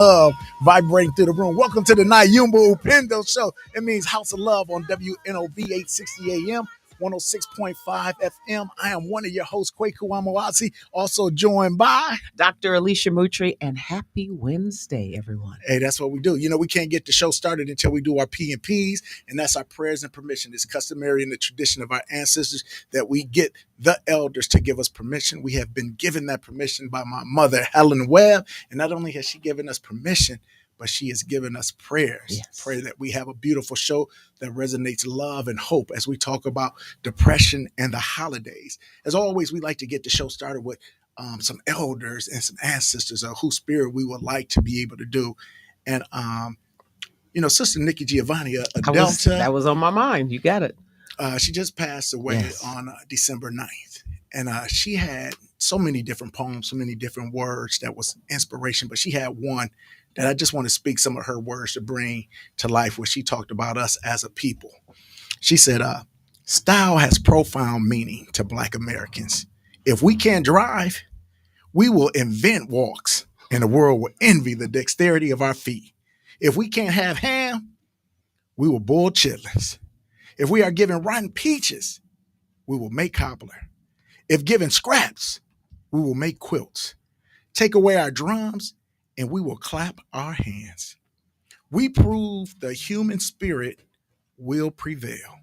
Love vibrating through the room. Welcome to the Nyumba Upendo show. It means House of Love on WNOV 860 AM, 106.5 FM. I am one of your hosts, Kwaku Amoazi, also joined by Dr. Alicia Mutri, and happy Wednesday, everyone. Hey, that's what we do. You know, we can't get the show started until we do our P&Ps, and that's our prayers and permission. It's customary in the tradition of our ancestors that we get the elders to give us permission. We have been given that permission by my mother, Helen Webb, and not only has she given us permission, but she has given us prayers. Yes. Pray that we have a beautiful show that resonates love and hope as we talk about depression and the holidays. As always, we like to get the show started with some elders and some ancestors of whose spirit we would like to be able to do. And, Sister Nikki Giovanni, a Delta. That was on my mind. You got it. She just passed away on December 9th. And she had so many different poems, so many different words that was inspiration. But she had one that I just want to speak some of her words to bring to life where she talked about us as a people. She said, style has profound meaning to Black Americans. If we can't drive, we will invent walks, and the world will envy the dexterity of our feet. If we can't have ham, we will boil chitlins. If we are given rotten peaches, we will make cobbler. If given scraps, we will make quilts. Take away our drums, and we will clap our hands. We prove the human spirit will prevail.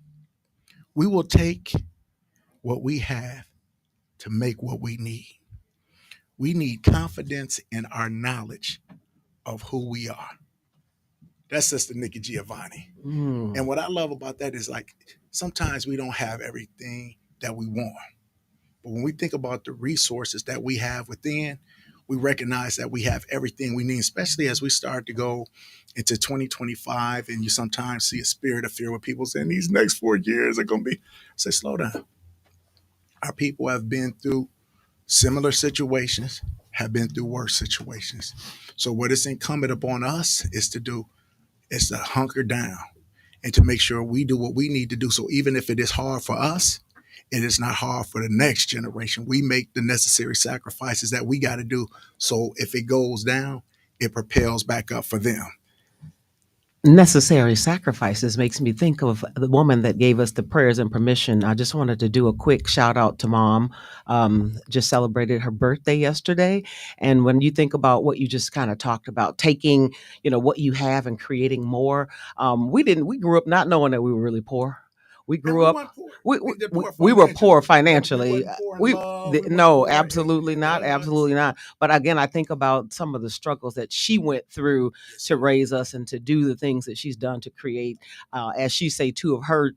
We will take what we have to make what we need. We need confidence in our knowledge of who we are. That's Sister Nikki Giovanni. And what I love about that is like sometimes we don't have everything that we want. But when we think about the resources that we have within, we recognize that we have everything we need, especially as we start to go into 2025 and you sometimes see a spirit of fear where people saying these next 4 years are going to be, say, slow down. Our people have been through similar situations, have been through worse situations. So what is incumbent upon us is to hunker down and to make sure we do what we need to do. So even if it is hard for us, it is not hard for the next generation. We make the necessary sacrifices that we got to do. So if it goes down, it propels back up for them. Necessary sacrifices makes me think of the woman that gave us the prayers and permission. I just wanted to do a quick shout out to Mom. Just celebrated her birthday yesterday. And when you think about what you just kind of talked about, taking, what you have and creating more, we grew up not knowing that we were really poor. We grew up. We were poor financially. No, absolutely not, absolutely not. But again, I think about some of the struggles that she went through to raise us and to do the things that she's done to create, as she say, two of her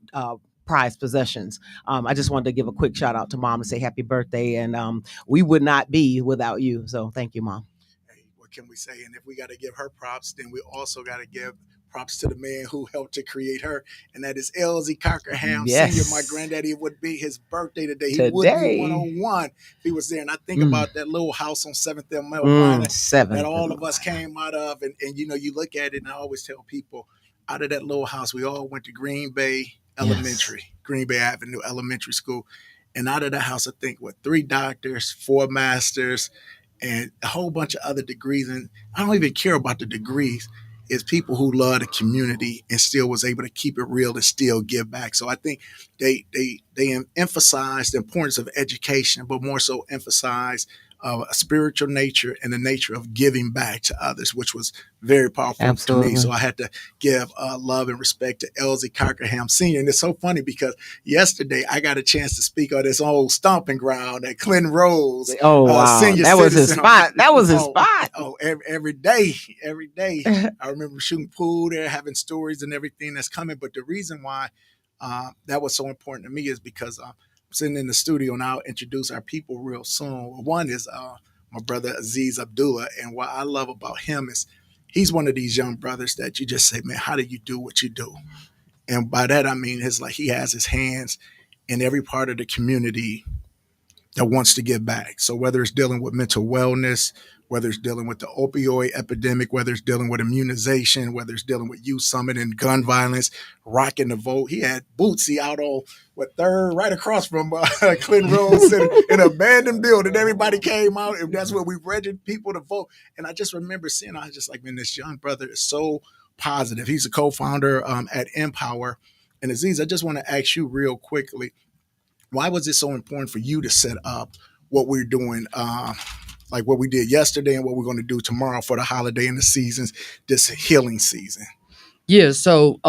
prized possessions. I just wanted to give a quick shout out to Mom and say happy birthday, and we would not be without you. So thank you, Mom. Hey, what can we say? And if we got to give her props, then we also got to give props to the man who helped to create her, and that is Elsie Cockerham Sr. My granddaddy. It would be his birthday today. He would be 101 if he was there. And I think about that little house on 7th and Melvina that all of us came out of. And you look at it, and I always tell people, out of that little house, we all went to Green Bay Elementary, Green Bay Avenue Elementary School. And out of that house, I think, 3 doctors, 4 masters, and a whole bunch of other degrees. And I don't even care about the degrees. Is people who love the community and still was able to keep it real and still give back. So I think they emphasize the importance of education, but more so emphasize a spiritual nature and the nature of giving back to others, which was very powerful to me. So I had to give love and respect to Elsie Cockerham Sr. And it's so funny because yesterday I got a chance to speak on this old stomping ground at Clinton Rose. Oh, wow. That was his spot. That was his spot. Oh, every day. I remember shooting pool there, having stories and everything that's coming. But the reason why that was so important to me is because I'm sitting in the studio and I'll introduce our people real soon. One is my brother Aziz Abdullah. And what I love about him is he's one of these young brothers that you just say, man, how do you do what you do? And by that, I mean, it's like he has his hands in every part of the community that wants to give back. So whether it's dealing with mental wellness, whether it's dealing with the opioid epidemic, whether it's dealing with immunization, whether it's dealing with youth summit and gun violence, rocking the vote. He had Bootsy out on what third, right across from Clinton Rose in an abandoned building. Everybody came out, and that's where we registered people to vote. And I just remember seeing, I was just like, man, this young brother is so positive. He's a co-founder at Empower. And Aziz, I just want to ask you real quickly, why was it so important for you to set up what we're doing, like what we did yesterday and what we're going to do tomorrow for the holiday and the seasons, this healing season? Yeah, so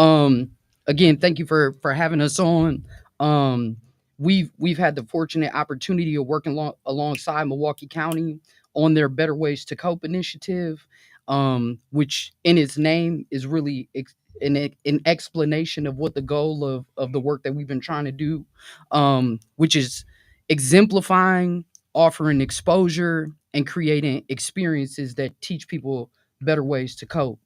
again, thank you for having us on. Um we've had the fortunate opportunity of working alongside Milwaukee County on their Better Ways to Cope initiative, which in its name is really an explanation of what the goal of the work that we've been trying to do, which is exemplifying, offering exposure, and creating experiences that teach people better ways to cope.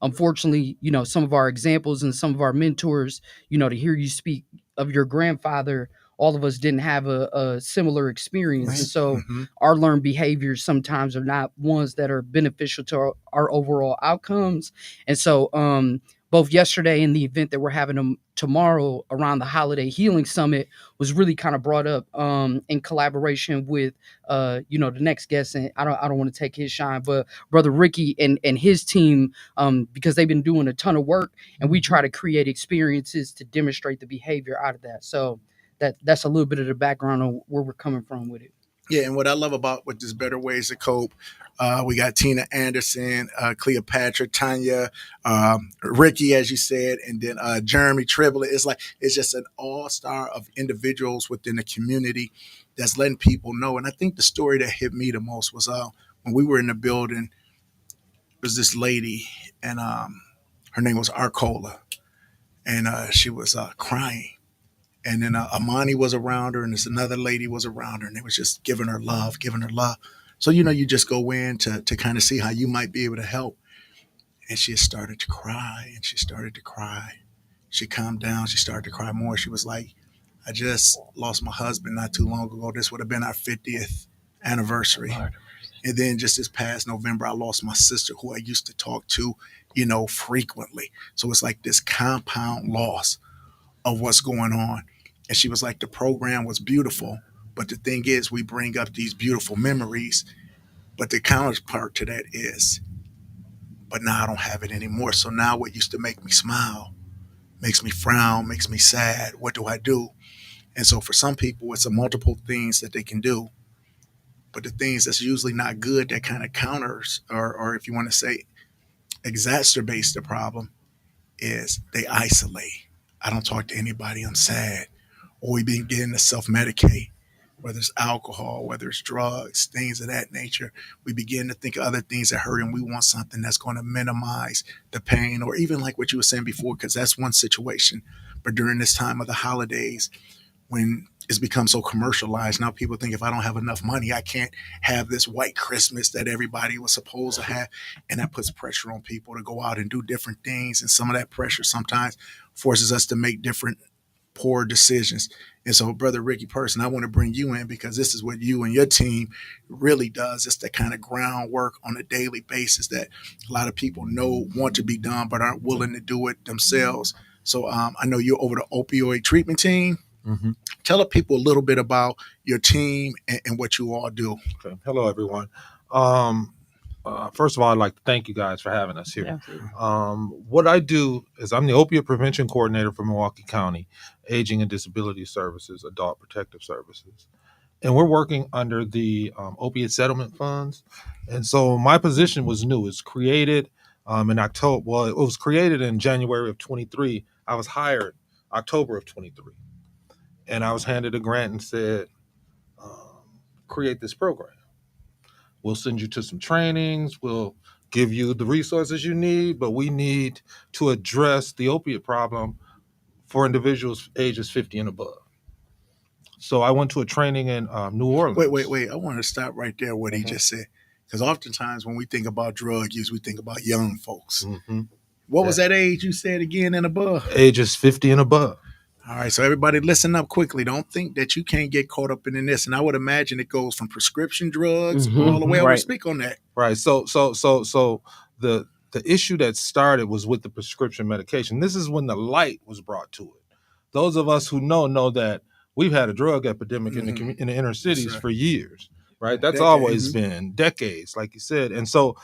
Unfortunately, some of our examples and some of our mentors, to hear you speak of your grandfather, all of us didn't have a similar experience. Right. And so Mm-hmm. our learned behaviors sometimes are not ones that are beneficial to our overall outcomes. And so, both yesterday and the event that we're having tomorrow around the Holiday Healing Summit was really kind of brought up in collaboration with the next guest. And I don't want to take his shine, but Brother Ricky and his team, because they've been doing a ton of work, and we try to create experiences to demonstrate the behavior out of that. So that's a little bit of the background on where we're coming from with it. Yeah, and what I love about with this Better Ways to Cope, we got Tina Anderson, Cleopatra, Tanya, Ricky, as you said, and then Jeremy Tribble. It's just an all star of individuals within the community that's letting people know. And I think the story that hit me the most was when we were in the building. There was this lady, and her name was Arcola, and she was crying. And then Amani was around her, and this another lady was around her, and they was just giving her love, giving her love. So you just go in to kind of see how you might be able to help. And she started to cry, and she started to cry. She calmed down. She started to cry more. She was like, "I just lost my husband not too long ago. This would have been our 50th anniversary." And then just this past November, I lost my sister, who I used to talk to, frequently. So it's like this compound loss of what's going on. And she was like, the program was beautiful, but the thing is, we bring up these beautiful memories, but the counterpart to that is, but now I don't have it anymore. So now what used to make me smile makes me frown, makes me sad. What do I do? And so for some people, it's a multiple things that they can do. But the things that's usually not good that kind of counters, or if you want to say exacerbates the problem, is they isolate. I don't talk to anybody. I'm sad. Or we begin to self medicate, whether it's alcohol, whether it's drugs, things of that nature. We begin to think of other things that hurt, and we want something that's going to minimize the pain, or even like what you were saying before, because that's one situation. But during this time of the holidays, when it's become so commercialized, now people think if I don't have enough money, I can't have this white Christmas that everybody was supposed to have. And that puts pressure on people to go out and do different things. And some of that pressure sometimes forces us to make different poor decisions. And so, Brother Ricky Person, I want to bring you in because this is what you and your team really does. It's the kind of groundwork on a daily basis that a lot of people know want to be done but aren't willing to do it themselves. So I know you're over the opioid treatment team. Mm-hmm. Tell the people a little bit about your team and what you all do. Okay. Hello, everyone. First of all, I'd like to thank you guys for having us here. What I do is I'm the Opioid Prevention Coordinator for Milwaukee County, Aging and Disability Services, Adult Protective Services. And we're working under the opiate settlement funds. And so my position was new. It's created in October. Well, it was created in January of 23. I was hired October of 23. And I was handed a grant and said, create this program. We'll send you to some trainings. We'll give you the resources you need, but we need to address the opiate problem for individuals ages 50 and above. So I went to a training in New Orleans. Wait. I want to stop right there what he just said. Because oftentimes when we think about drug use, we think about young folks. Mm-hmm. What was that age you said again and above? Ages 50 and above. All right, so everybody listen up quickly. Don't think that you can't get caught up in this. And I would imagine it goes from prescription drugs all the way over. Right. Speak on that. Right. So the issue that started was with the prescription medication. This is when the light was brought to it. Those of us who know that we've had a drug epidemic in in the inner cities for years. Right. That's always been decades, like you said. And so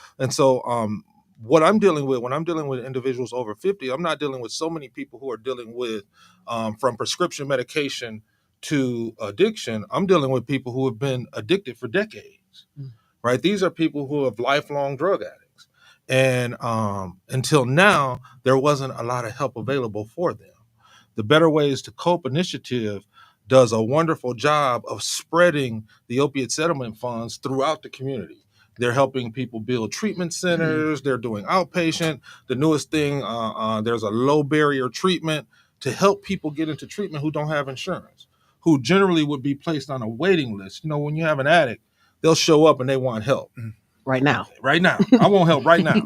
what I'm dealing with when I'm dealing with individuals over 50, I'm not dealing with so many people who are dealing with from prescription medication to addiction. I'm dealing with people who have been addicted for decades. Right? These are people who have lifelong drug addicts. And until now, there wasn't a lot of help available for them. The Better Ways to Cope initiative does a wonderful job of spreading the opiate settlement funds throughout the community. They're helping people build treatment centers. They're doing outpatient. The newest thing, there's a low barrier treatment to help people get into treatment who don't have insurance, who generally would be placed on a waiting list. You know, when you have an addict, they'll show up and they want help. Right now. Right now. I want help right now.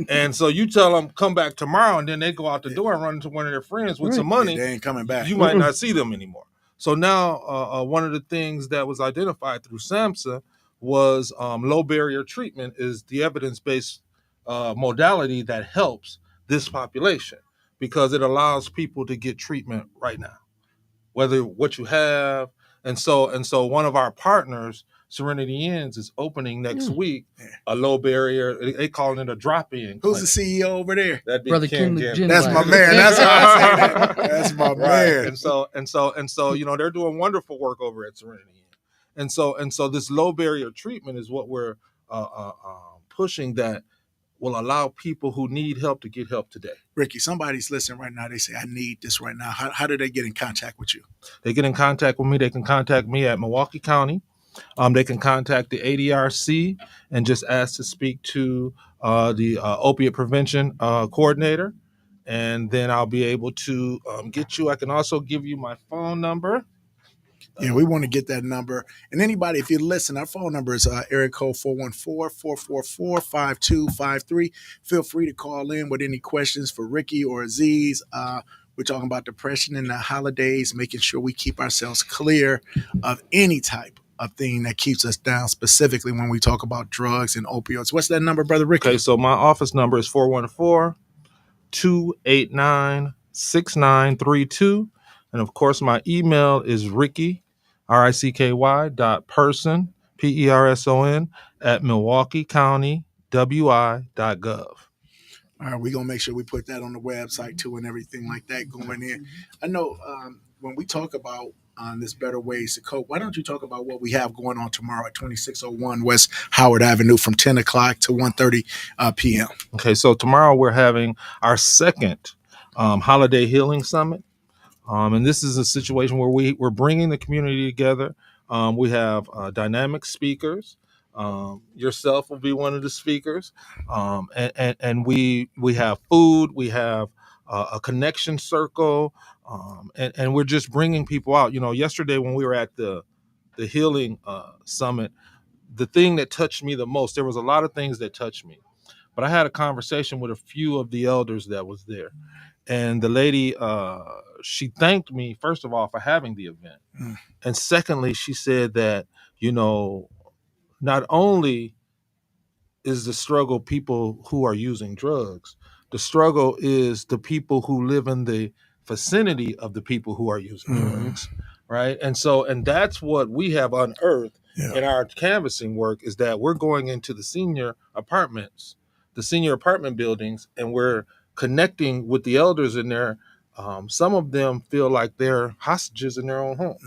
And so you tell them, come back tomorrow, and then they go out the door and run into one of their friends with some money. They ain't coming back. You might not see them anymore. So now one of the things that was identified through SAMHSA was low barrier treatment is the evidence-based modality that helps this population because it allows people to get treatment right now, whether what you have. And so one of our partners, Serenity Inns, is opening next week a low barrier. They call it a drop-in. Who's the CEO over there? That'd be Brother Ken Ken Ginn. That's my man. That's how I say that. That's my man. And so you know they're doing wonderful work over at Serenity Inn. And so this low barrier treatment is what we're pushing that will allow people who need help to get help today. Ricky, somebody's listening right now. They say, I need this right now. How do they get in contact with you? They get in contact with me. They can contact me at Milwaukee County. They can contact the ADRC and just ask to speak to the opiate prevention coordinator. And then I'll be able to get you. I can also give you my phone number. Yeah, we want to get that number. And anybody, if you listen, our phone number is area code 414-444-5253. Feel free to call in with any questions for Ricky or Aziz. We're talking about depression in the holidays, making sure we keep ourselves clear of any type of thing that keeps us down, specifically when we talk about drugs and opioids. What's that number, Brother Ricky? Okay, so my office number is 414-289-6932. And of course, my email is Ricky, RICKY.person, PERSON, at MilwaukeeCountyWI.gov. All right, we're going to make sure we put that on the website too and everything like that going in. I know when we talk about this Better Ways to Cope, why don't you talk about what we have going on tomorrow at 2601 West Howard Avenue from 10 o'clock to 1:30 p.m. Okay, so tomorrow we're having our second Holiday Healing Summit. And this is a situation where we're bringing the community together. We have dynamic speakers. Yourself will be one of the speakers. And we have food. We have a connection circle. And we're just bringing people out. You know, yesterday when we were at the Healing Summit, the thing that touched me the most, there was a lot of things that touched me. But I had a conversation with a few of the elders that was there. And the lady, she thanked me, first of all, for having the event. And secondly, she said that, you know, not only is the struggle people who are using drugs, the struggle is the people who live in the vicinity of the people who are using drugs, right? And that's what we have unearthed in our canvassing work, is that we're going into the senior apartment buildings, and we're connecting with the elders in there. Some of them feel like they're hostages in their own homes,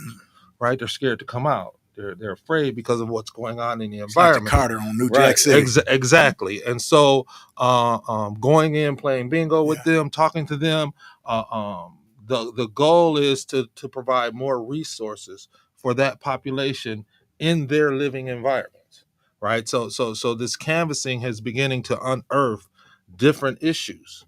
right? They're scared to come out. They're afraid because of what's going on in the environment. Like the Carter on New Jack City. Exactly. And so going in, playing bingo with them, talking to them, the goal is to provide more resources for that population in their living environments, right? So this canvassing is beginning to unearth different issues,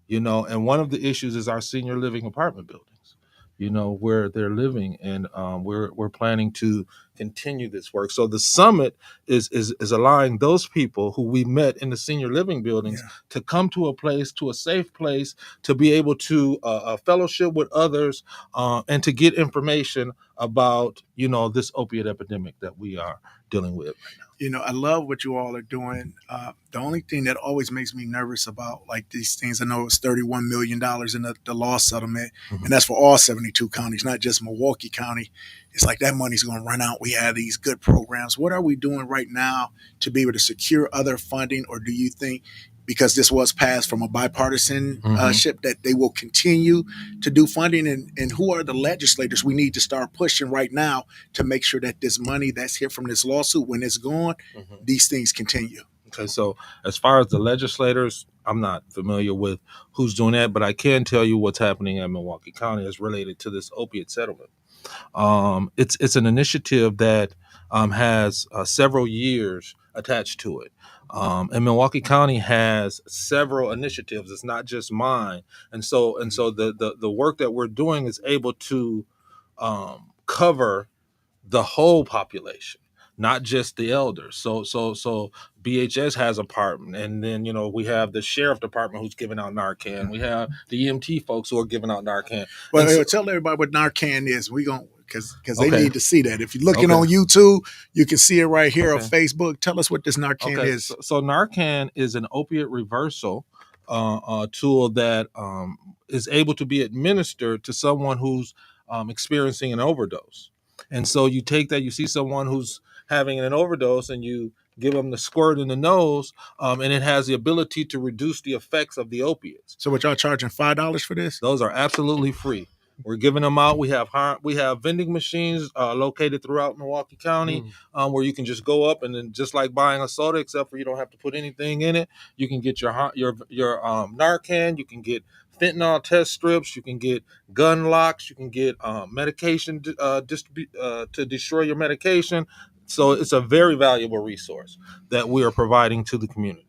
you know, and one of the issues is our senior living apartment buildings. where they're living, and we're planning to continue this work. So the summit is allowing those people who we met in the senior living buildings to come to a safe place, to be able to fellowship with others, and to get information about this opiate epidemic that we are dealing with right now. I love what you all are doing. The only thing that always makes me nervous about like these things, I know it's $31 million in the law settlement, and that's for all 72 counties, not just Milwaukee County. It's like that money's going to run out. We have these good programs. What are we doing right now to be able to secure other funding, or do you think, because this was passed from a bipartisan ship, that they will continue to do funding? And who are the legislators we need to start pushing right now to make sure that this money that's here from this lawsuit, when it's gone, these things continue? Okay, so as far as the legislators, I'm not familiar with who's doing that, but I can tell you what's happening in Milwaukee County as related to this opiate settlement. It's an initiative that has several years attached to it. And Milwaukee County has several initiatives. It's not just mine. And so the work that we're doing is able to cover the whole population, not just the elders. So BHS has a part, and then we have the sheriff department who's giving out Narcan. We have the EMT folks who are giving out Narcan. Well, tell everybody what Narcan is. We going because they need to see that. If you're looking on YouTube, you can see it right here on Facebook. Tell us what this Narcan is. So Narcan is an opiate reversal tool that is able to be administered to someone who's experiencing an overdose. And so you take that, you see someone who's having an overdose, and you give them the squirt in the nose, and it has the ability to reduce the effects of the opiates. So what, y'all charging $5 for this? Those are absolutely free. We're giving them out. We have vending machines located throughout Milwaukee County, where you can just go up and then, just like buying a soda, except for you don't have to put anything in it. You can get your Narcan. You can get fentanyl test strips. You can get gun locks. You can get medication to destroy your medication. So it's a very valuable resource that we are providing to the community.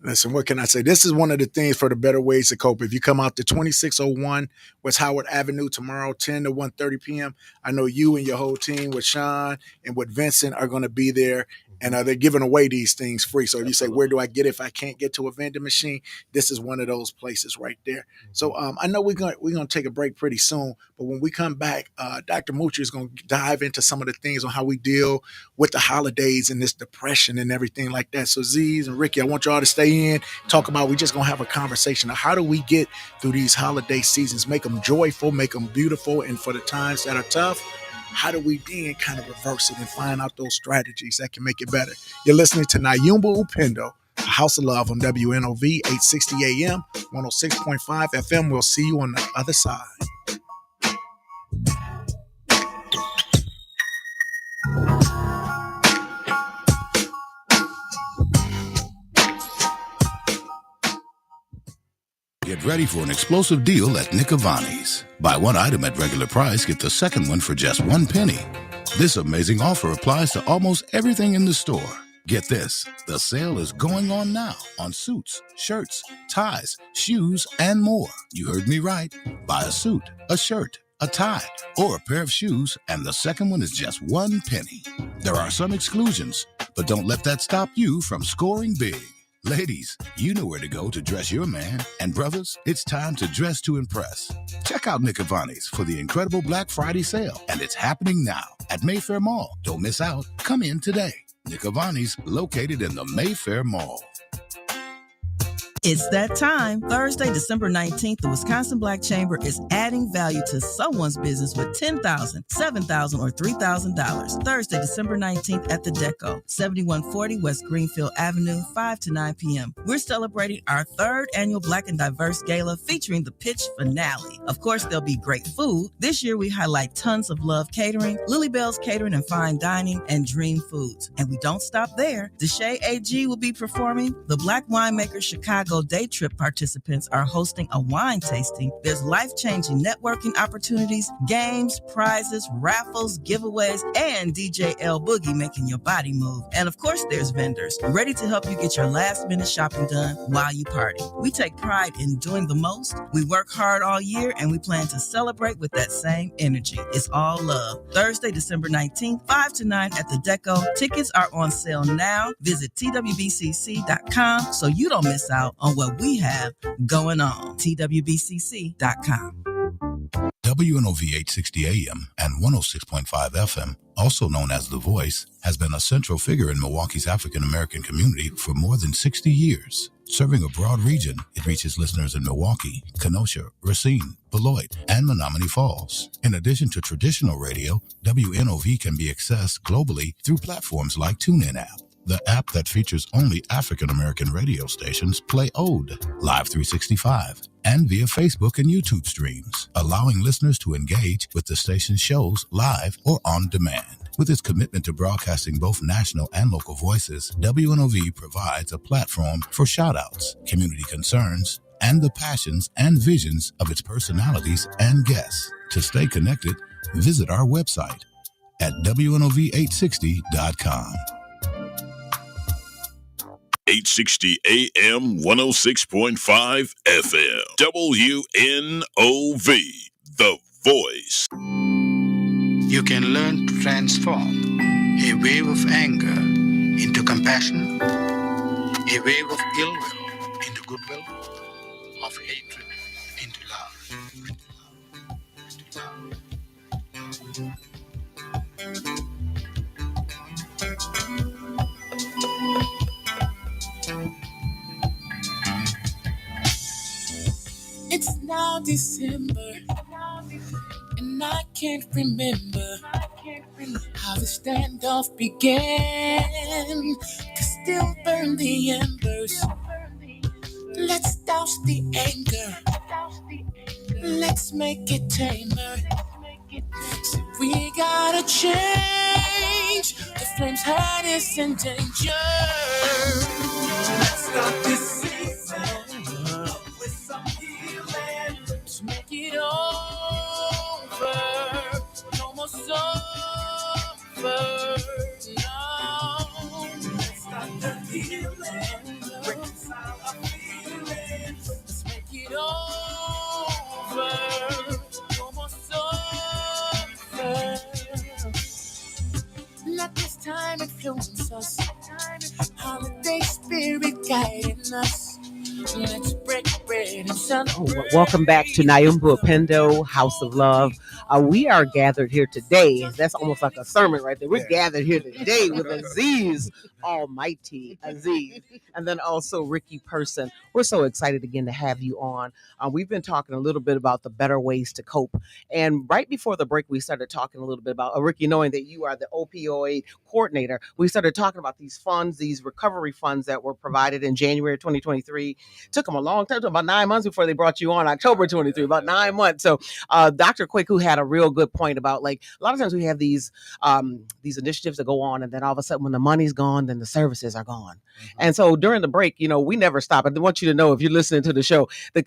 Listen, what can I say? This is one of the things for the Better Ways to Cope. If you come out to 2601 West Howard Avenue tomorrow, 10 to 1:30 p.m., I know you and your whole team with Sean and with Vincent are going to be there, and they're giving away these things free. So if you say, where do I get it if I can't get to a vending machine? This is one of those places right there. So I know we're going to take a break pretty soon, but when we come back, Dr. Mucci is going to dive into some of the things on how we deal with the holidays and this depression and everything like that. So Aziz and Ricky, I want y'all to stay in, talk about, we just going to have a conversation of how do we get through these holiday seasons, make them joyful, make them beautiful, and for the times that are tough, how do we then kind of reverse it and find out those strategies that can make it better? You're listening to Nyumba Upendo, a House of Love on WNOV 860 AM, 106.5 FM. We'll see you on the other side. Get ready for an explosive deal at Nick Avani's. Buy one item at regular price, get the second one for just 1 penny. This amazing offer applies to almost everything in the store. Get this, the sale is going on now on suits, shirts, ties, shoes, and more. You heard me right. Buy a suit, a shirt, a tie, or a pair of shoes, and the second one is just 1 penny. There are some exclusions, but don't let that stop you from scoring big. Ladies, you know where to go to dress your man. And brothers, it's time to dress to impress. Check out Nick Avani's for the incredible Black Friday sale. And it's happening now at Mayfair Mall. Don't miss out. Come in today. Nick Avani's, located in the Mayfair Mall. It's that time. Thursday, December 19th, the Wisconsin Black Chamber is adding value to someone's business with $10,000, $7,000, or $3,000. Thursday, December 19th at the Deco, 7140 West Greenfield Avenue, 5 to 9 p.m. We're celebrating our third annual Black and Diverse Gala featuring the pitch finale. Of course, there'll be great food. This year, we highlight Tons of Love Catering, Lily Bell's Catering and Fine Dining, and Dream Foods. And we don't stop there. Deshay AG will be performing the Black Winemaker Chicago Go day trip participants are hosting a wine tasting. There's life-changing networking opportunities, games, prizes, raffles, giveaways, and DJ L Boogie making your body move. And of course, there's vendors ready to help you get your last-minute shopping done while you party. We take pride in doing the most. We work hard all year, and we plan to celebrate with that same energy. It's all love. Thursday, December 19th, 5 to 9 at the Deco. Tickets are on sale now. Visit twbcc.com so you don't miss out on what we have going on. twbcc.com. WNOV 860 AM and 106.5 FM, also known as The Voice, has been a central figure in Milwaukee's African American community for more than 60 years. Serving a broad region, it reaches listeners in Milwaukee, Kenosha, Racine, Beloit, and Menominee Falls. In addition to traditional radio, WNOV can be accessed globally through platforms like TuneIn app, the app that features only African American radio stations play Ode, Live 365, and via Facebook and YouTube streams, allowing listeners to engage with the station's shows live or on demand. With its commitment to broadcasting both national and local voices, WNOV provides a platform for shout-outs, community concerns, and the passions and visions of its personalities and guests. To stay connected, visit our website at WNOV860.com. 860 AM 106.5 FM. WNOV, The Voice. You can learn to transform a wave of anger into compassion, a wave of ill will into goodwill, of hatred into love. It's now December, and I can't remember how the standoff began. To still burn the embers. Let's douse the anger. Let's make it tamer. So we gotta change. The flames had us in danger. Let's start this season with some healing. Let's make it over. No more suffer. No. Let's start the healing. Reconcile our feelings. Let's make it over. No more suffer. Let this time influence us. Holiday spirit guiding us. Let's break bread and celebrate. Welcome back to Nyumba Upendo, House of Love. We are gathered here today. That's almost like a sermon right there. We're gathered here today with Aziz, Almighty Aziz, and then also Ricky Person. We're so excited again to have you on. We've been talking a little bit about the better ways to cope. And right before the break, we started talking a little bit about, Ricky, knowing that you are the opioid coordinator, we started talking about these funds, these recovery funds that were provided in January 2023. Took them a long time, about 9 months before they brought you on, October 23, about 9 months. So Dr. Kwaku had a real good point about, like, a lot of times we have these initiatives that go on, and then all of a sudden when the money's gone, then the services are gone. Mm-hmm. And so during the break, we never stop. I want you to know, if you're listening to the show, the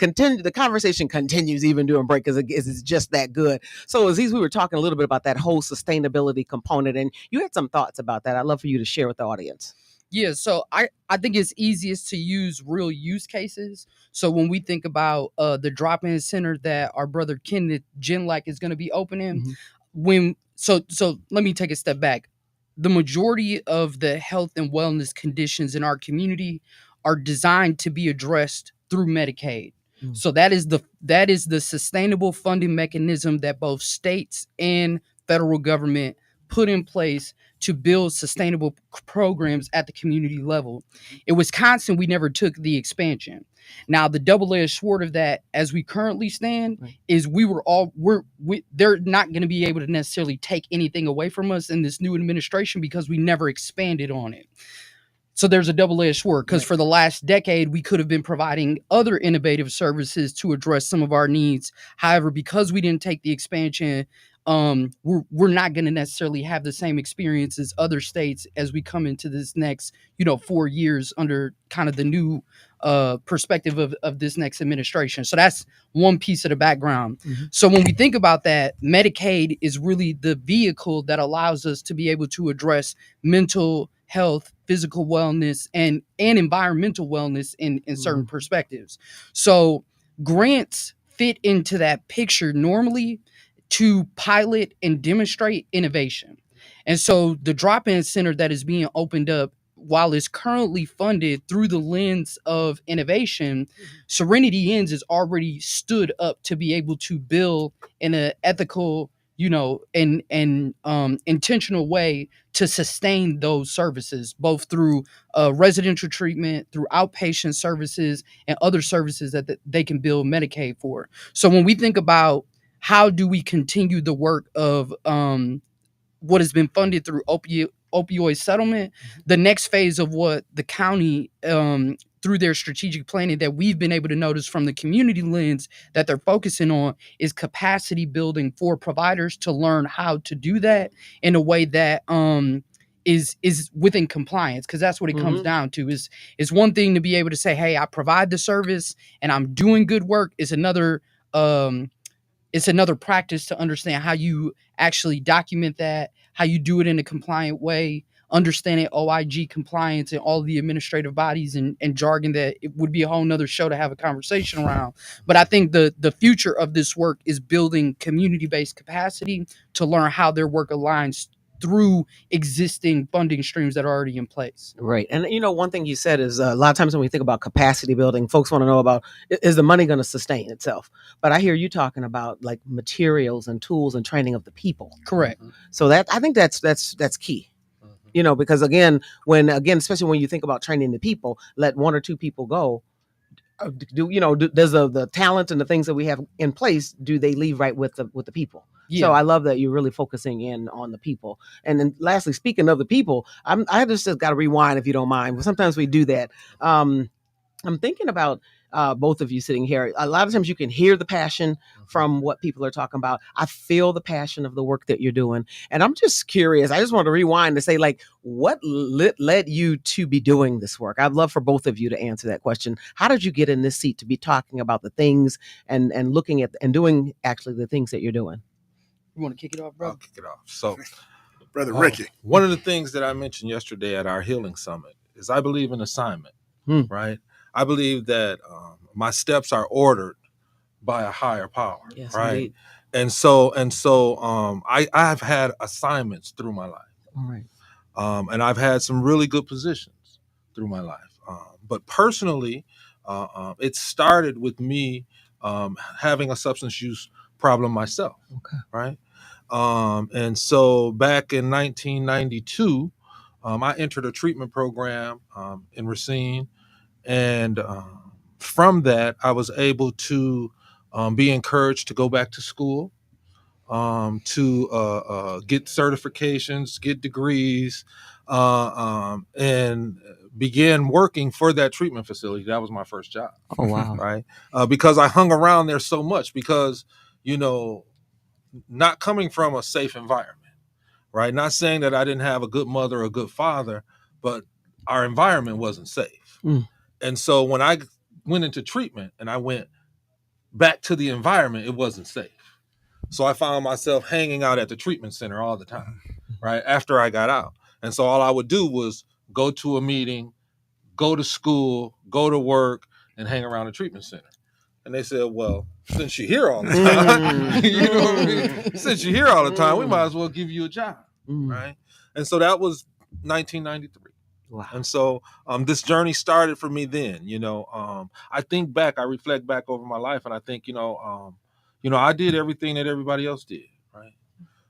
conversation continues even during break because it's just that good. So Aziz, we were talking a little bit about that whole sustainability component, and you had some thoughts about that. I'd love for you to share with the audience. Yeah, so I think it's easiest to use real use cases. So when we think about the drop-in center that our brother Kenneth Genlack is going to be opening, mm-hmm. So let me take a step back. The majority of the health and wellness conditions in our community are designed to be addressed through Medicaid. Mm-hmm. So that is the sustainable funding mechanism that both states and federal government put in place to build sustainable programs at the community level. In Wisconsin, we never took the expansion. Now, the double-edged sword of that, as we currently stand, right, is they're not going to be able to necessarily take anything away from us in this new administration because we never expanded on it. So there's a double-edged sword, because right, for the last decade, we could have been providing other innovative services to address some of our needs. However, because we didn't take the expansion, we're not going to necessarily have the same experience as other states as we come into this next, 4 years under kind of the new perspective of this next administration. So that's one piece of the background. Mm-hmm. So when we think about that, Medicaid is really the vehicle that allows us to be able to address mental health, physical wellness, and environmental wellness in certain perspectives. So grants fit into that picture normally to pilot and demonstrate innovation. And so the drop-in center that is being opened up, while it's currently funded through the lens of innovation, Serenity Inns is already stood up to be able to build in an ethical, and intentional way to sustain those services, both through residential treatment, through outpatient services, and other services that they can build Medicaid for. So when we think about how do we continue the work of what has been funded through opioid settlement, the next phase of what the county, through their strategic planning that we've been able to notice from the community lens that they're focusing on, is capacity building for providers to learn how to do that in a way that is within compliance, because that's what it comes down to. Is one thing to be able to say, hey, I provide the service and I'm doing good work. Is another it's another practice to understand how you actually document that, how you do it in a compliant way, understanding OIG compliance and all the administrative bodies and jargon that it would be a whole nother show to have a conversation around. But I think the future of this work is building community-based capacity to learn how their work aligns through existing funding streams that are already in place. Right. And, one thing you said is a lot of times when we think about capacity building, folks want to know about, is the money going to sustain itself? But I hear you talking about like materials and tools and training of the people. Correct. So I think that's key. Because especially when you think about training the people, let one or two people go. Does the talent and the things that we have in place, do they leave right with the people? Yeah. So I love that you're really focusing in on the people. And then lastly, speaking of the people, I just got to rewind if you don't mind. Sometimes we do that. I'm thinking about both of you sitting here. A lot of times you can hear the passion from what people are talking about. I feel the passion of the work that you're doing. And I'm just curious. I just want to rewind to say, like, what led you to be doing this work? I'd love for both of you to answer that question. How did you get in this seat to be talking about the things and looking at and doing actually the things that you're doing? You want to kick it off, bro? I'll kick it off. So, Brother Ricky. One of the things that I mentioned yesterday at our healing summit is I believe in assignment, right? I believe that my steps are ordered by a higher power, yes, right? Indeed. And so I've had assignments through my life, all right, and I've had some really good positions through my life. But personally, it started with me having a substance use problem myself, okay, right? And so back in 1992, I entered a treatment program in Racine. And from that, I was able to be encouraged to go back to school, to get certifications, get degrees, and began working for that treatment facility. That was my first job. Oh, wow. Right? Because I hung around there so much because, not coming from a safe environment, right? Not saying that I didn't have a good mother or a good father, but our environment wasn't safe. And so when I went into treatment and I went back to the environment, it wasn't safe. So I found myself hanging out at the treatment center all the time, right? After I got out. And so all I would do was go to a meeting, go to school, go to work, and hang around the treatment center. And they said, well, since you're here all the time, you know what I mean? Since you're here all the time, we might as well give you a job, right? And so that was 1993. Wow. And so this journey started for me then. I think back, I reflect back over my life, and I think, I did everything that everybody else did, right?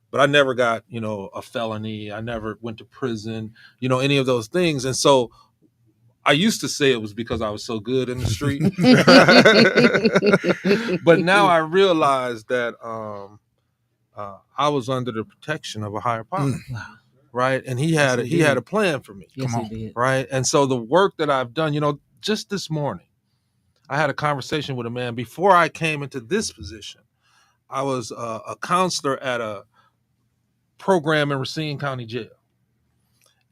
But I never got, a felony. I never went to prison, any of those things. And so I used to say it was because I was so good in the street. But now I realize that I was under the protection of a higher power. Wow. Right. And he had a plan for me. Yes, he did. Right. And so the work that I've done, just this morning, I had a conversation with a man before I came into this position. I was a counselor at a program in Racine County Jail.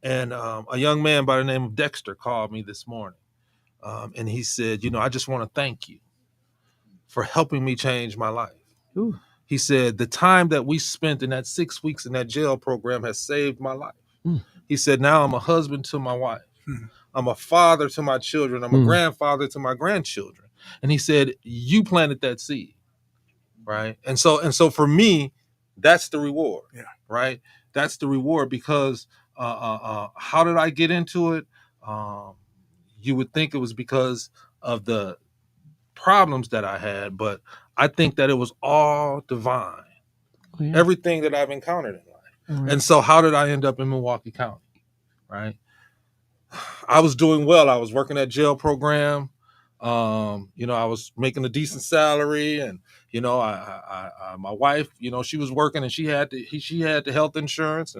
And a young man by the name of Dexter called me this morning. And he said, I just want to thank you for helping me change my life. Ooh. He said, the time that we spent in that 6 weeks in that jail program has saved my life. He said, now I'm a husband to my wife. I'm a father to my children. I'm a grandfather to my grandchildren. And he said, you planted that seed. Right. And so for me, that's the reward. Yeah. Right. That's the reward, because how did I get into it? You would think it was because of the problems that I had, but I think that it was all divine. Oh, yeah. Everything that I've encountered in life. Right. And so how did I end up in Milwaukee County? Right. I was doing well. I was working at jail program. I was making a decent salary, and I my wife, she was working, and she had the health insurance,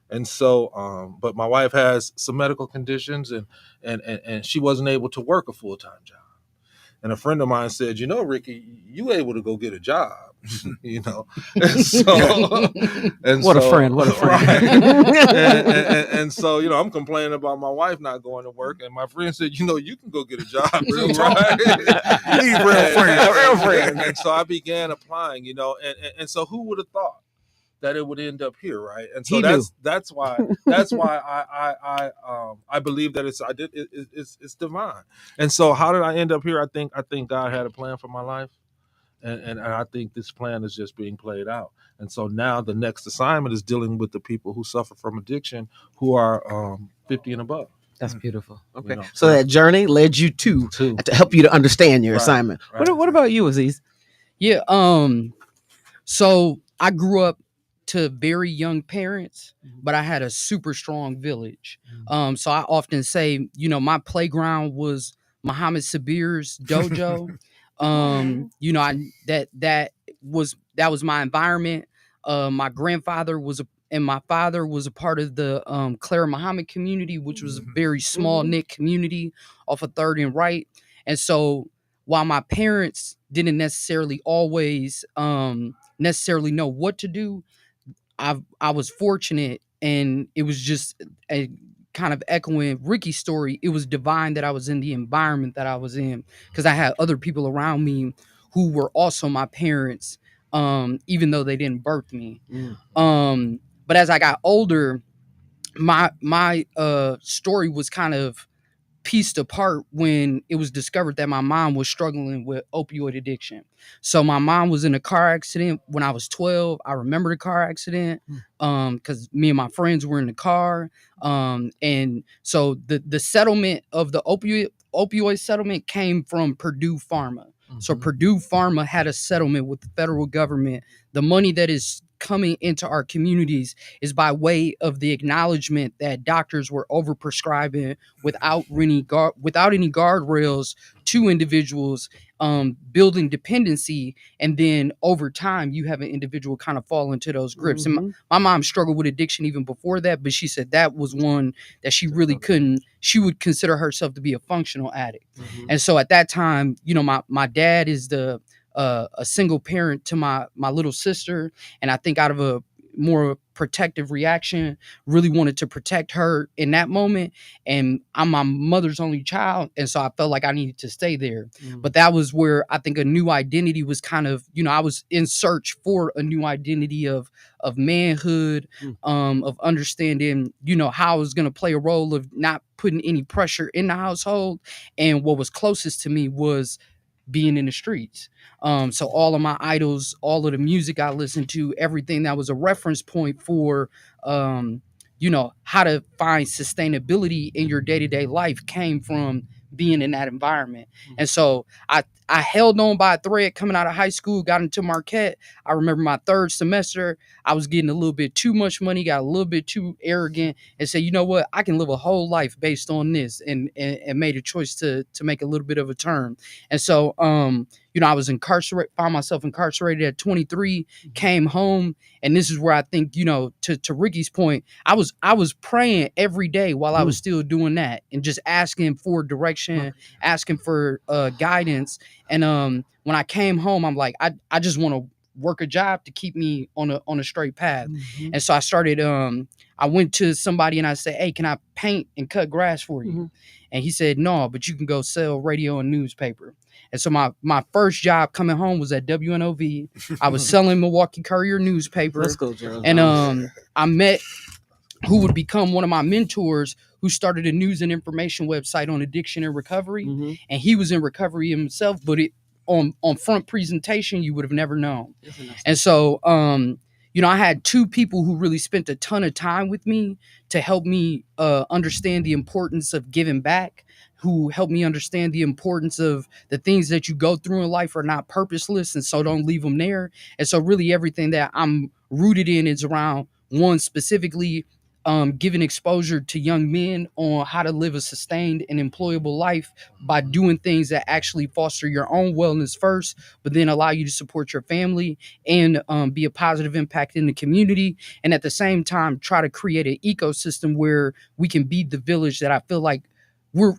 and so but my wife has some medical conditions, and she wasn't able to work a full-time job. And a friend of mine said, Ricky, you able to go get a job, And What a friend. Right. and so, I'm complaining about my wife not going to work. And my friend said, you can go get a job. Right? Real friend. And so I began applying, and so who would have thought that it would end up here, right? And so that's why I believe that it's divine. And so how did I end up here? I think God had a plan for my life, and I think this plan is just being played out. And so now the next assignment is dealing with the people who suffer from addiction, who are 50 and above. That's beautiful. Okay, so that journey led you to help you to understand your assignment. Right. What about you, Aziz? Yeah. So I grew up to very young parents, but I had a super strong village. So I often say, my playground was Muhammad Sabir's dojo. That was my environment. My grandfather and my father was a part of the Clara Muhammad community, which was a very small knit community off of 3rd and Wright. And so while my parents didn't necessarily always necessarily know what to do, I was fortunate, and it was just a kind of echoing Ricky's story. It was divine that I was in the environment that I was in, because I had other people around me who were also my parents, even though they didn't birth me. But as I got older, my story was kind of pieced apart when it was discovered that my mom was struggling with opioid addiction. So my mom was in a car accident when I was 12. I remember the car accident because me and my friends were in the car. And so the settlement of the opioid settlement came from Purdue Pharma. So Purdue Pharma had a settlement with the federal government. The money that is coming into our communities is by way of the acknowledgement that doctors were overprescribing without any guardrails to individuals, building dependency, and then over time you have an individual kind of fall into those grips. And my mom struggled with addiction even before that, but she said that was one that she really couldn't. She would consider herself to be a functional addict. And so at that time, my dad is a single parent to my little sister, and I think out of a more protective reaction, really wanted to protect her in that moment. And I'm my mother's only child, and so I felt like I needed to stay there. But that was where I think a new identity was kind of, I was in search for a new identity of manhood, of understanding, how I was going to play a role of not putting any pressure in the household. And what was closest to me was being in the streets. So all of my idols, all of the music I listened to, everything that was a reference point for, how to find sustainability in your day-to-day life came from being in that environment. And so I held on by a thread coming out of high school, got into Marquette. I remember my 3rd semester, I was getting a little bit too much money, got a little bit too arrogant, and said, you know what, I can live a whole life based on this, and made a choice to make a little bit of a turn. And so, I was found myself incarcerated at 23, came home. And this is where I think, to Ricky's point, I was praying every day while I was still doing that, and just asking for direction, asking for guidance. And when I came home, I'm like, I just want to work a job to keep me on a straight path. And so I started I went to somebody and I said, hey, can I paint and cut grass for you? And he said, no, but you can go sell radio and newspaper. And so my first job coming home was at WNOV. I was selling Milwaukee Courier newspaper. Let's go, Gerald. And I met who would become one of my mentors, who started a news and information website on addiction and recovery. And he was in recovery himself, but on front presentation, you would have never known. And so, you know, I had two people who really spent a ton of time with me to help me understand the importance of giving back, who helped me understand the importance of the things that you go through in life are not purposeless, and so don't leave them there. And so really everything that I'm rooted in is around, one, specifically giving exposure to young men on how to live a sustained and employable life by doing things that actually foster your own wellness first, but then allow you to support your family and be a positive impact in the community. And at the same time, try to create an ecosystem where we can be the village that I feel like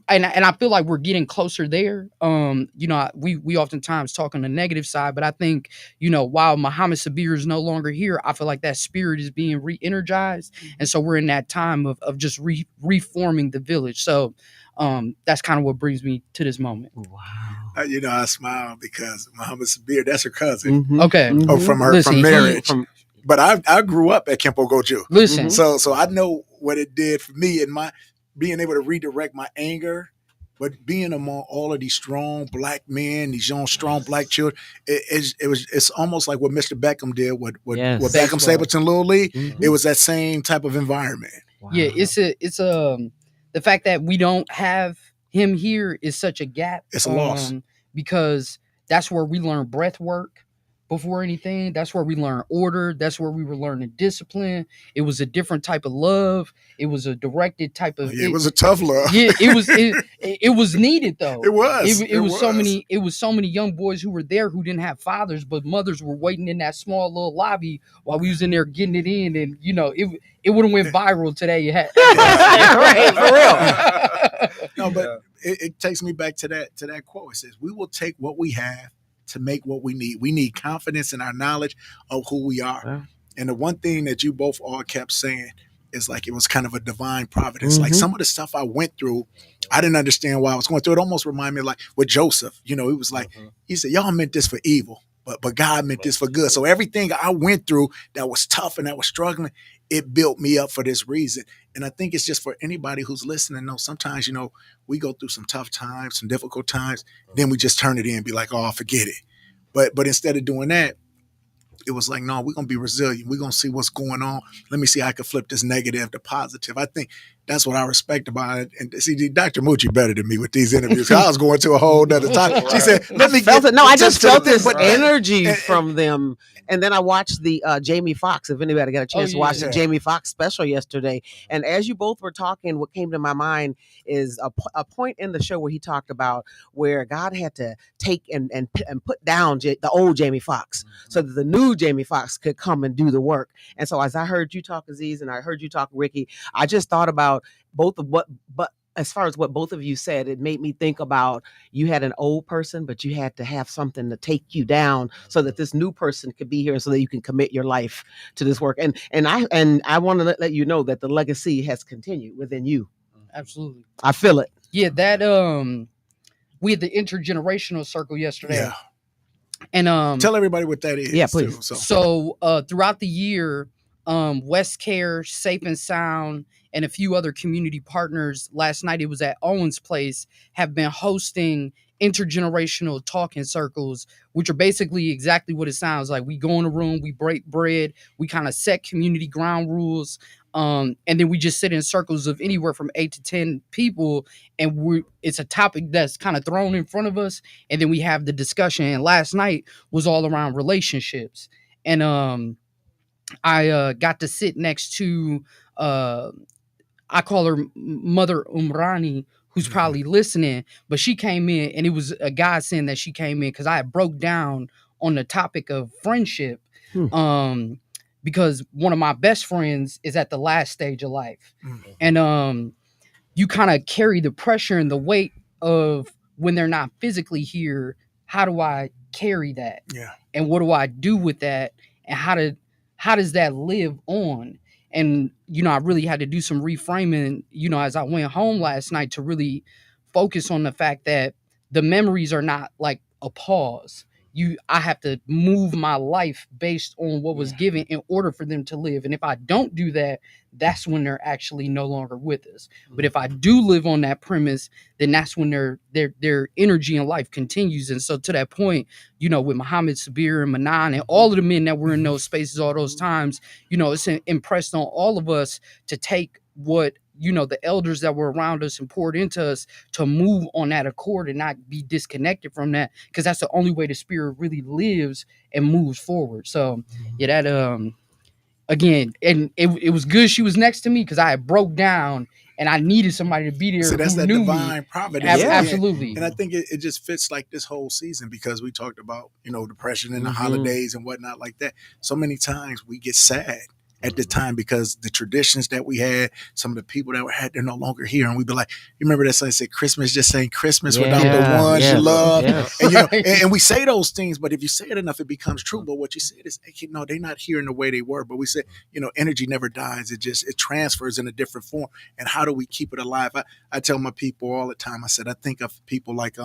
and I feel like we're getting closer there. You know, we oftentimes talk on the negative side, but I think, you know, while Muhammad Sabir is no longer here, I feel like that spirit is being re-energized. And so we're in that time of just reforming the village. So that's kind of what brings me to this moment. Wow. You know, I smile because Muhammad Sabir, that's her cousin. Okay. Oh, from her from marriage. But I grew up at Kempo Goju. Listen. So I know what it did for me and my being able to redirect my anger, but being among all of these strong black men, these young, strong black children, it's almost like what Mr. Beckham did with Beckham Stapleton Little League. It was that same type of environment. Wow. Yeah, it's the fact that we don't have him here is such a gap. It's a loss. Because that's where we learn breath work before anything. That's where we learn order. That's where we were learning discipline. It was a different type of love. It was a directed type of. It was a tough love. Yeah, it was. It was needed though. It was. It was so many. It was so many young boys who were there who didn't have fathers, but mothers were waiting in that small little lobby while we was in there getting it in, and you know it would have went viral today. Right, for real. No, but it takes me back to that quote. It says, "We will take what we have to make what we need." We need confidence in our knowledge of who we are. Yeah. And the one thing that you both all kept saying is like it was kind of a divine providence. Like some of the stuff I went through, I didn't understand why I was going through. It almost reminded me of like with Joseph. You know, it was like he said, "Y'all meant this for evil, but God meant this for good." So everything I went through that was tough and that was struggling, it built me up for this reason. And I think it's just for anybody who's listening. No, sometimes, you know, we go through some tough times, some difficult times, then we just turn it in and be like, oh, forget it. But instead of doing that, it was like, no, we're going to be resilient. We're going to see what's going on. Let me see how I can flip this negative to positive. I think that's what I respect about it. And see, Dr. Moochie better than me with these interviews. I was going to a whole nother time. She said, let me get it. No, I just felt this energy from them. And then I watched the Jamie Foxx, if anybody got a chance to watch the Jamie Foxx special yesterday. And as you both were talking, what came to my mind is a point in the show where he talked about where God had to take and put down the old Jamie Foxx so that the new Jamie Foxx could come and do the work. And so as I heard you talk, Aziz, and I heard you talk, Ricky, I just thought about both of but as far as what both of you said, it made me think about you had an old person, but you had to have something to take you down so that this new person could be here so that you can commit your life to this work. And I want to let you know that the legacy has continued within you. Absolutely. I feel it. Yeah, that we had the intergenerational circle yesterday. Yeah. And tell everybody what that is. Yeah, please. Too, so throughout the year, West Care, Safe and Sound, and a few other community partners, last night it was at Owen's Place, have been hosting intergenerational talking circles, which are basically exactly what it sounds like. We go in a room, we break bread, we kind of set community ground rules, and then we just sit in circles of anywhere from 8 to 10 people, and it's a topic that's kind of thrown in front of us, and then we have the discussion. And last night was all around relationships, and I got to sit next to I call her Mother Umrani, who's probably listening, but she came in, and it was a godsend that she came in because I had broke down on the topic of friendship, because one of my best friends is at the last stage of life, and you kind of carry the pressure and the weight of when they're not physically here how do I carry that? Yeah. And what do I do with that? And how does that live on? And, I really had to do some reframing, as I went home last night to really focus on the fact that the memories are not like a pause. I have to move my life based on what was given in order for them to live. And if I don't do that, that's when they're actually no longer with us. But if I do live on that premise, then that's when their energy in life continues. And so to that point, with Muhammad Sabir and Manan and all of the men that were in those spaces all those times, it's impressed on all of us to take what the elders that were around us and poured into us, to move on that accord and not be disconnected from that, because that's the only way the spirit really lives and moves forward. So yeah, that again, and it was good she was next to me, because I had broke down and I needed somebody to be there. So that's who that knew divine me. providence. Absolutely. And I think it just fits like this whole season, because we talked about, depression and the Mm-hmm. holidays and whatnot like that. So many times we get sad at the time because the traditions that we had, some of the people that had, they're no longer here. And we'd be like, you remember that song said, Christmas just ain't Christmas without the ones you love. Yes. And, and we say those things, but if you say it enough, it becomes true. But what you said is, hey, no, they're not here in the way they were. But we said, energy never dies. It transfers in a different form. And how do we keep it alive? I tell my people all the time, I said, I think of people like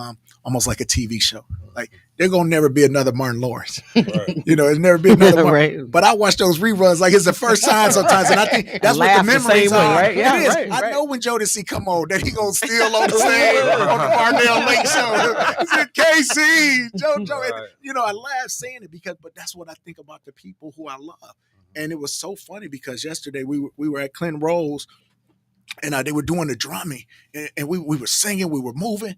almost like a TV show. Like, they're going to never be another Martin Lawrence. Right. It's never been another Martin. Right. But I watch those reruns like it's the first time sometimes. And I think that's what the memories are. Right? Yeah, it is. Right, I know when Jodeci come on that he going to steal on the same on the Barnell Lake show. He said, KC, JoJo. Right. And, I laugh saying it but that's what I think about the people who I love. And it was so funny because yesterday we were at Clinton Rose and they were doing the drumming and we were singing, we were moving.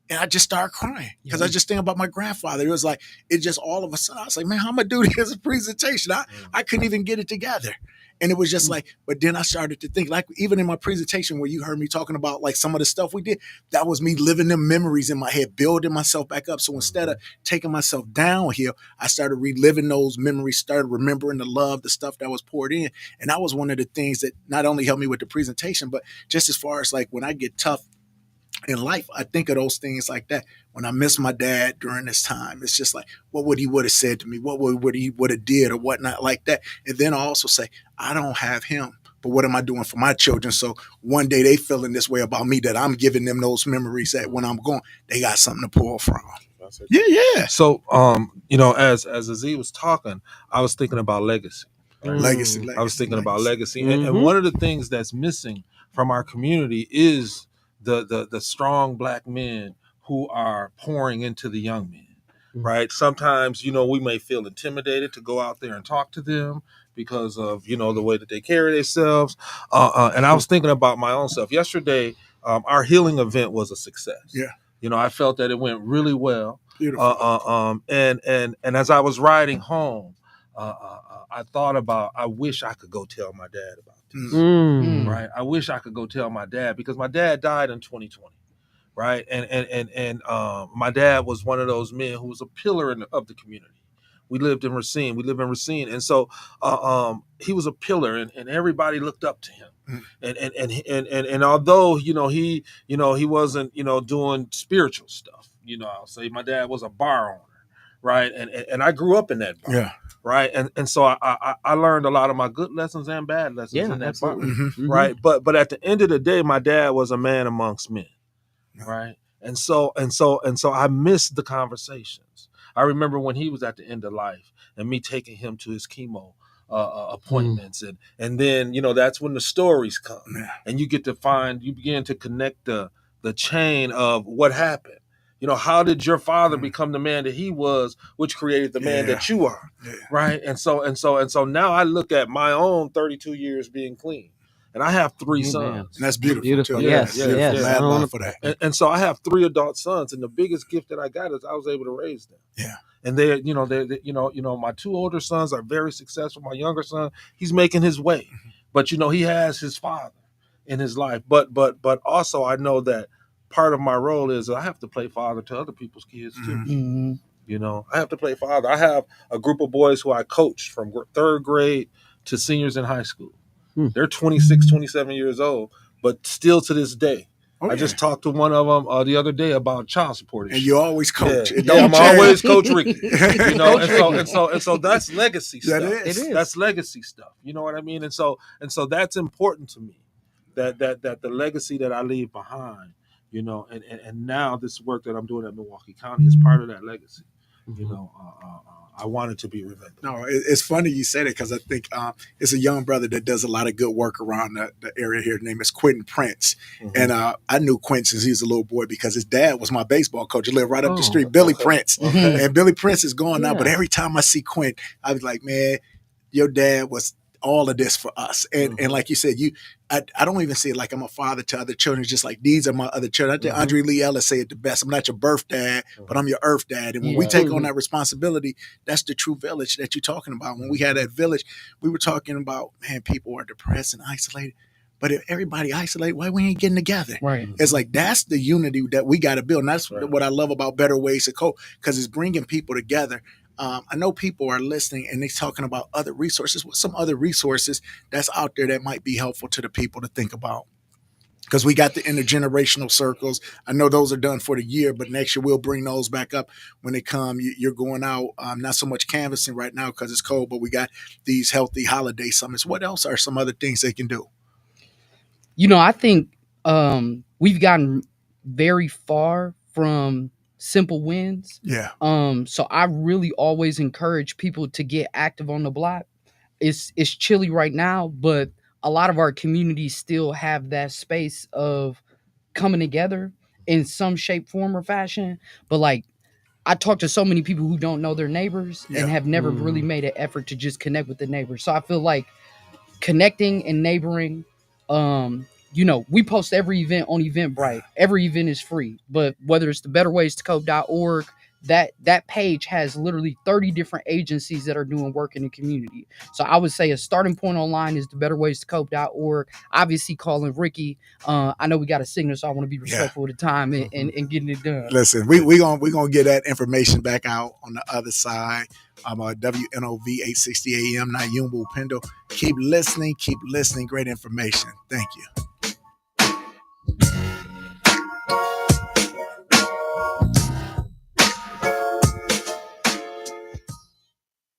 And I just started crying because I just think about my grandfather. It was like, it just all of a sudden, I was like, man, how am I doing this presentation? I couldn't even get it together. And it was just like, but then I started to think, like, even in my presentation where you heard me talking about like some of the stuff we did, that was me living them memories in my head, building myself back up. So instead of taking myself downhill, I started reliving those memories, started remembering the love, the stuff that was poured in. And that was one of the things that not only helped me with the presentation, but just as far as like when I get tough in life, I think of those things like that. When I miss my dad during this time, it's just like, what would he would have said to me? What would he would have did or whatnot like that? And then I also say, I don't have him, but what am I doing for my children? So one day they feeling this way about me, that I'm giving them those memories that when I'm gone, they got something to pull from. Yeah. So, as Aziz was talking, I was thinking about legacy. Right? Legacy. I was thinking about legacy. And one of the things that's missing from our community is the strong Black men who are pouring into the young men, right? Sometimes, we may feel intimidated to go out there and talk to them because of, the way that they carry themselves. And I was thinking about my own self. Yesterday, our healing event was a success. Yeah. I felt that it went really well. Beautiful. And as I was riding home, I thought about, I wish I could go tell my dad about this. Right? I wish I could go tell my dad, because my dad died in 2020. Right. And my dad was one of those men who was a pillar of the community. We live in Racine. And so he was a pillar and everybody looked up to him. And although, he wasn't, doing spiritual stuff, I'll say my dad was a bar owner. Right. And I grew up in that bar. Yeah. Right. And so I learned a lot of my good lessons and bad lessons in that bar. Mm-hmm. Right. But at the end of the day, my dad was a man amongst men. Right. And so I missed the conversations. I remember when he was at the end of life and me taking him to his chemo appointments. And then, that's when the stories come and you begin to connect the chain of what happened. How did your father become the man that he was, which created the man that you are? Yeah. Right. And so now I look at my own 32 years being clean. And I have 3 sons. And that's beautiful. Too. Yes. Mad love for that. And so I have 3 adult sons, and the biggest gift that I got is I was able to raise them. Yeah. And they're my 2 older sons are very successful. My younger son, he's making his way, but he has his father in his life. But also I know that part of my role is I have to play father to other people's kids too. Mm-hmm. I have to play father. I have a group of boys who I coached from 3rd grade to seniors in high school. They're 26, 27 years old, but still to this day, Oh, I just talked to one of them the other day about child support and you always coach. Yeah, It don't I'm change. always Coach Ricky. You know, and so that's legacy That stuff. is. It is. That's legacy stuff. You know what I mean? And so that's important to me. That the legacy that I leave behind, you know, and now this work that I'm doing at Milwaukee County is part of that legacy. You know, I want it to be remembered. No, it's funny you say that because I think it's a young brother that does a lot of good work around the area here. His name is Quentin Prince. And I knew Quentin since he was a little boy because his dad was my baseball coach. He lived right up the street, Billy Prince. And Billy Prince is gone now, but every time I see Quentin, I was like, man, your dad was all of this for us. And like you said, I don't even see it like I'm a father to other children. It's just like, these are my other children. I think Andre Lee Ellis say it the best. I'm not your birth dad, but I'm your earth dad. And when we take on that responsibility, that's the true village that you're talking about. When we had that village, we were talking about, man, people are depressed and isolated. But if everybody isolated, why we ain't getting together? Right. It's like, that's the unity that we got to build. And that's what I love about Better Ways to Cope, because it's bringing people together. I know people are listening and they're talking about other resources. What's some other resources that's out there that might be helpful to the people to think about? Because we got the intergenerational circles. I know those are done for the year, but next year we'll bring those back up when they come. You're going out, not so much canvassing right now because it's cold, but we got these healthy holiday summits. What else are some other things they can do? You know, I think we've gotten very far from simple wins. Yeah. So I really always encourage people to get active on the block. It's chilly right now, but a lot of our communities still have that space of coming together in some shape, form, or fashion. But like, I talk to so many people who don't know their neighbors and have never really made an effort to just connect with the neighbors. So I feel like connecting and neighboring, you know, we post every event on Eventbrite. Every event is free, but whether it's the betterwayscope.org, that page has literally 30 different agencies that are doing work in the community. So I would say a starting point online is the betterwayscope.org. Obviously calling Ricky. I know we got a signal, so I want to be respectful of the time and getting it done. Listen, we gonna get that information back out on the other side. WNOV 860 AM, Nyumba Upendo. Keep listening. Great information. Thank you.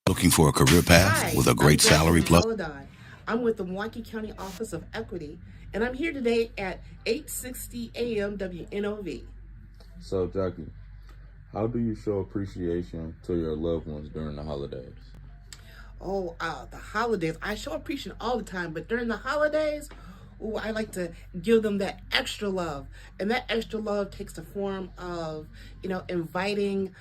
Looking for a career path with a great salary plus? I'm with the Milwaukee County Office of Equity, and I'm here today at 860 AM WNOV. So, Jackie, how do you show appreciation to your loved ones during the holidays? Oh, the holidays. I show appreciation all the time, but during the holidays, I like to give them that extra love. And that extra love takes the form of, inviting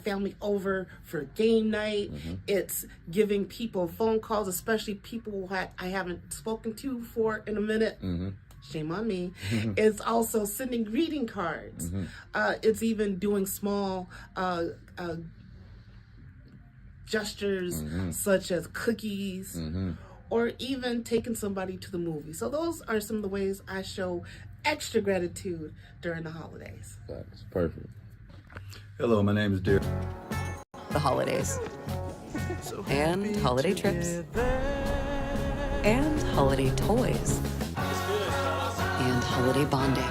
family over for game night. It's giving people phone calls, especially people who I haven't spoken to for in a minute. Shame on me. It's also sending greeting cards. It's even doing small gestures such as cookies, or even taking somebody to the movie. So those are some of the ways I show extra gratitude during the holidays. That's perfect. Hello, my name is Derek. The holidays. And holiday trips. And holiday toys. And holiday bonding.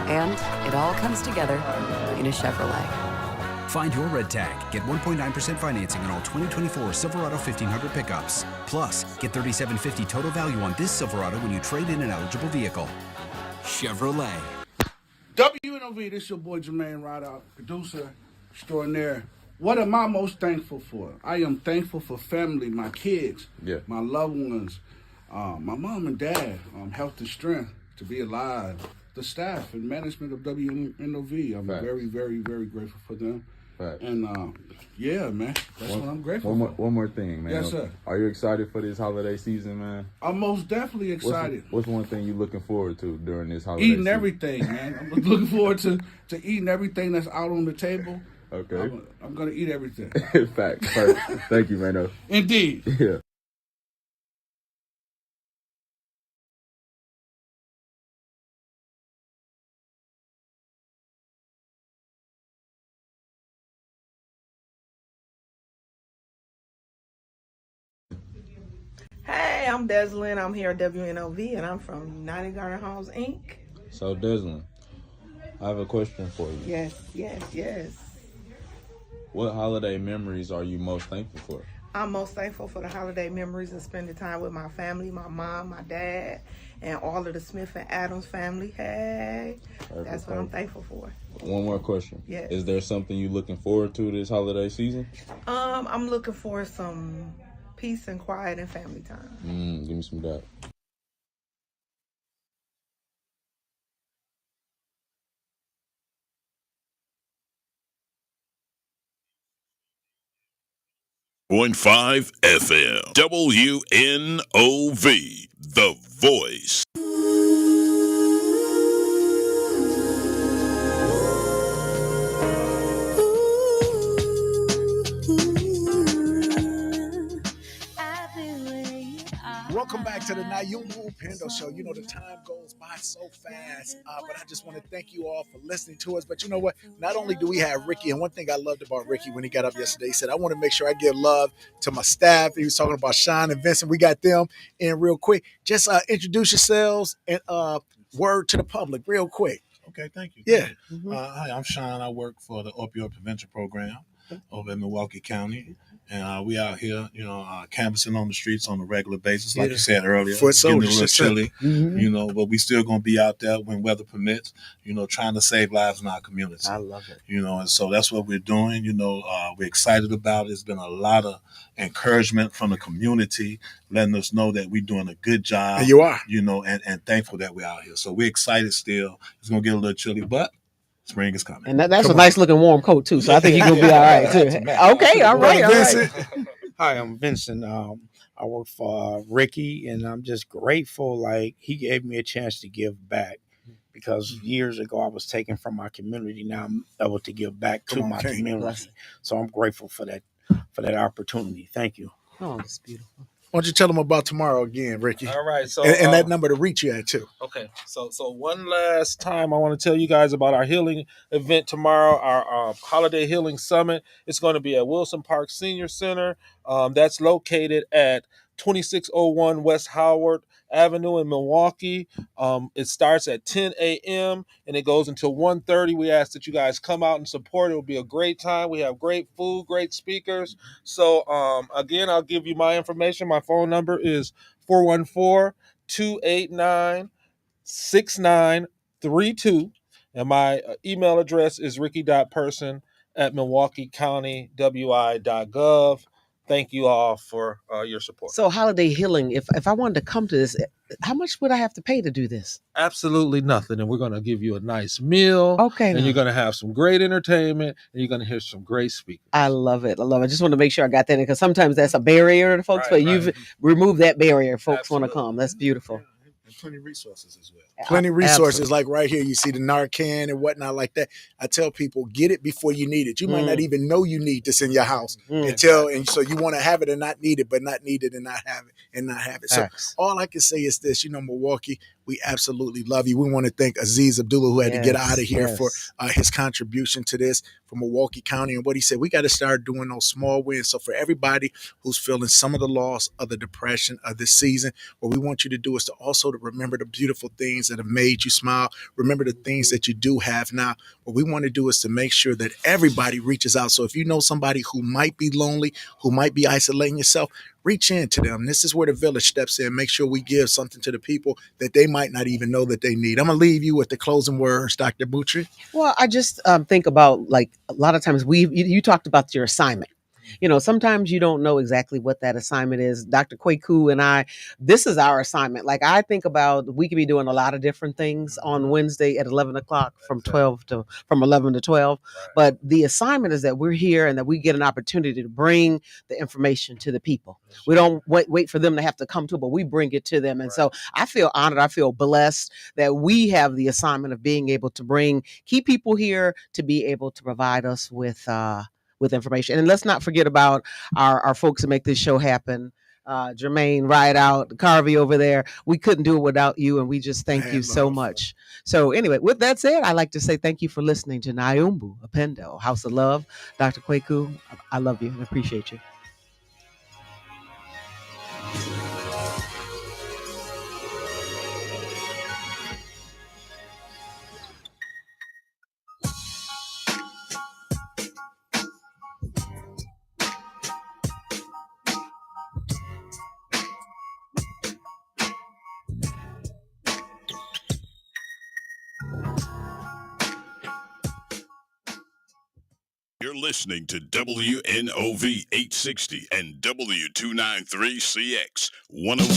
And it all comes together in a Chevrolet. Find your red tag. Get 1.9% financing on all 2024 Silverado 1500 pickups. Plus, get $3,750 total value on this Silverado when you trade in an eligible vehicle. Chevrolet. WNOV, this your boy Jermaine Ryder, producer extraordinaire. What am I most thankful for? I am thankful for family, my kids, my loved ones, my mom and dad, health and strength to be alive, the staff and management of WNOV. I'm very, very, very grateful for them. And yeah, man, that's what I'm grateful for. One more thing, man. Yes, sir. Are you excited for this holiday season, man? I'm most definitely excited. What's one thing you're looking forward to during this holiday Eating season? everything, man. I'm looking forward to eating everything that's out on the table. Okay. I'm going to eat everything. Facts. Perfect. Thank you, man. Indeed. Yeah. Hey, I'm Deslyn. I'm here at WNOV, and I'm from United Garden Homes, Inc. So, Deslyn, I have a question for you. Yes. What holiday memories are you most thankful for? I'm most thankful for the holiday memories of spending time with my family, my mom, my dad, and all of the Smith and Adams family. Hey, that's what I'm thankful for. One more question. Yes. Is there something you looking forward to this holiday season? I'm looking for some peace and quiet and family time. Give me some of that. .5 FM. WNOV. The Voice. Welcome back to the Nyumba Upendo Show. You know, the time goes by so fast, but I just want to thank you all for listening to us. But you know what? Not only do we have Ricky, and one thing I loved about Ricky when he got up yesterday, he said, I want to make sure I give love to my staff. He was talking about Sean and Vincent. We got them in real quick. Just introduce yourselves and word to the public real quick. Okay, thank you. Yeah. Hi, I'm Sean. I work for the Opioid Prevention Program over in Milwaukee County. And we out here, canvassing on the streets on a regular basis, like you said earlier. For getting a little soldiers, chilly, but we still going to be out there when weather permits, trying to save lives in our community. I love it. And so that's what we're doing. We're excited about it. It's been a lot of encouragement from the community, letting us know that we're doing a good job. And you are. And thankful that we're out here. So we're excited still. It's going to get a little chilly, but spring is coming. And that's a nice looking warm coat too. So I think you're going to be all right too. Okay. All right. Hi, I'm Vincent. I work for Ricky, and I'm just grateful. Like, he gave me a chance to give back because years ago I was taken from my community. Now I'm able to give back to my community. So I'm grateful for that opportunity. Thank you. Oh, that's beautiful. Why don't you tell them about tomorrow again, Ricky? All right. So and that number to reach you at too. Okay. So one last time, I want to tell you guys about our healing event tomorrow, our Holiday Healing Summit. It's going to be at Wilson Park Senior Center. That's located at 2601 West Howard Avenue in Milwaukee. It starts at 10 a.m. and it goes until 1:30. We ask that you guys come out and support. It will be a great time. We have great food, great speakers. So again, I'll give you my information. My phone number is 414-289-6932. And my email address is ricky.person@milwaukeecountywi.gov. Thank you all for your support. So holiday healing, if I wanted to come to this, how much would I have to pay to do this? Absolutely nothing. And we're going to give you a nice meal. Okay. And you're going to have some great entertainment. And you're going to hear some great speakers. I love it. I just want to make sure I got that in because sometimes that's a barrier to folks, but you've removed that barrier. Folks want to come. That's beautiful. And plenty of resources as well. Plenty of resources. Like right here, you see the Narcan and whatnot like that. I tell people, get it before you need it. You might not even know you need this in your house and so you want to have it and not need it, but not need it and not have it. So all I can say is this, Milwaukee, we absolutely love you. We want to thank Aziz Abdullah, who had to get out of here for his contribution to this for Milwaukee County. And what he said, we got to start doing those small wins. So for everybody who's feeling some of the loss of the depression of this season, what we want you to do is to also to remember the beautiful things that have made you smile. Remember the things that you do have now. What we want to do is to make sure that everybody reaches out. So if you know somebody who might be lonely, who might be isolating yourself, reach into them. This is where the village steps in. Make sure we give something to the people that they might not even know that they need. I'm going to leave you with the closing words, Dr. Butchie. Well, I just think about, like, a lot of times you talked about your assignment. Sometimes you don't know exactly what that assignment is. Dr. Kwaku and I, this is our assignment. Like, I think about, we could be doing a lot of different things on Wednesday at 11 o'clock from 11 to 12. But the assignment is that we're here and that we get an opportunity to bring the information to the people. We don't wait for them to have to come to it, but we bring it to them. And so I feel honored. I feel blessed that we have the assignment of being able to bring key people here to be able to provide us with information. And let's not forget about our folks that make this show happen. Jermaine, Rideout, Carvey over there. We couldn't do it without you, and we just thank you so much. So anyway, with that said, I'd like to say thank you for listening to Nyumba Upendo, House of Love. Dr. Kwaku, I love you and appreciate you. You're listening to WNOV 860 and W293CX 106.